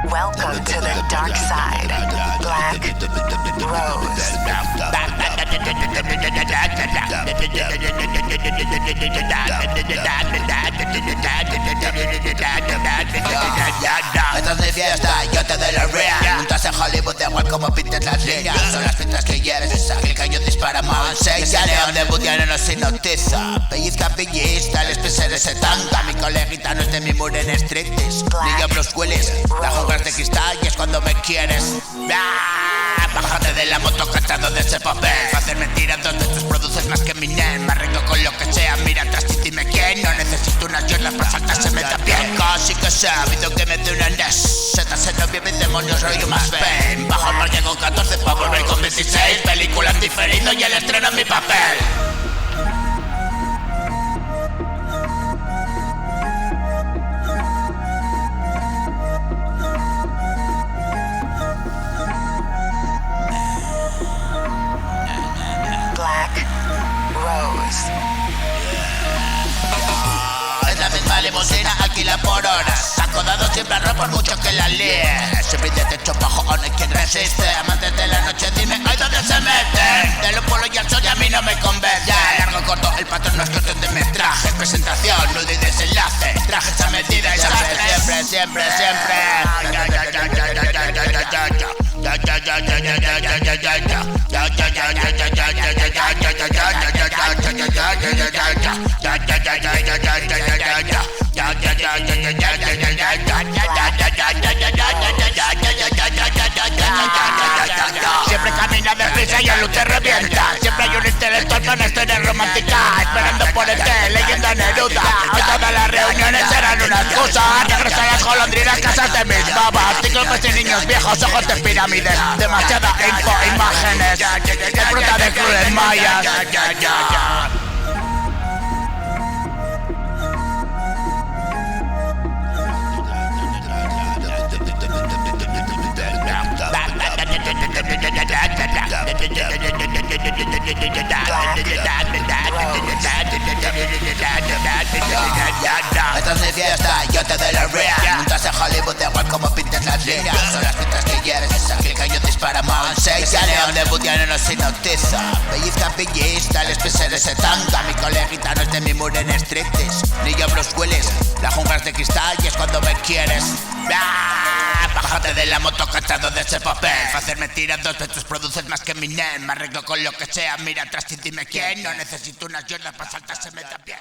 Welcome to the dark side, Black Rose. Esta es mi fiesta, yo te doy la real. Juntas en Hollywood, da igual como pintes las líneas. Son las pintas que quieres, es aquel que yo dispara más. Ese neón de Budiano nos hipnotiza. Pellizca pellizca, el espesero se tanga. Mi coleguita no es de mi muro en striptease. Ni yo Bruce Willis, la jugas de cristal y es cuando me quieres. Bájate de la moto cachado de ese papel. Hacer mentiras donde tus produces más que mi nen. Me arreglo con lo que sea, mira atrás y dime quién. No necesito unas yernas para saltarse me da bien. Casi que he sabido que me dé una NES. Setas en noviembre, demonios, rollo más ven. Bajo el parque con 14 pa' volver con 16. Películas diferido y el estreno en mi papel. Es la misma limusina, alquila por horas. Acodado siempre al por mucho que la líe. Siempre de techo bajo, o no hay quien resiste. Amantes de la noche, dime, ¿ay dónde se meten? De los polos y al sol y a mí no me convence. Ya, largo corto, el patrón no es cuestión de metraje. Presentación, nudo y desenlace. Trajes a medida y siempre, siempre, siempre. Siempre camina deprisa y el luz te revienta. Siempre hay un intelectual con historias románticas, esperando por el té, leyenda Neruda. Hoy todas las reuniones serán una excusa. Regreso a las golondrinas, casas de mis babas. Ciclopes y niños viejos, ojos de pirámides. Demasiada info, imágenes. De fruta de cruces mayas. Esta es mi fiesta, yo te doy la real. Juntas en Hollywood, da igual como pintes las líneas. Son las pintas que quieres, es aquel que yo dispara más. Ese neón de Budiano nos hipnotiza. Pellizca pellizca, el espesero se tanga. Mi coleguita no es de mi muro en striptease. Ni yo Bruce Willis, la jungla es de cristal y es cuando me quieres. Bájate de la moto cachado de ese papel. Hacer mentiras dos veces produces más que mi nen. Me arreglo con lo que sea, mira atrás y dime quién. No necesito unas yernas para saltarse me da bien.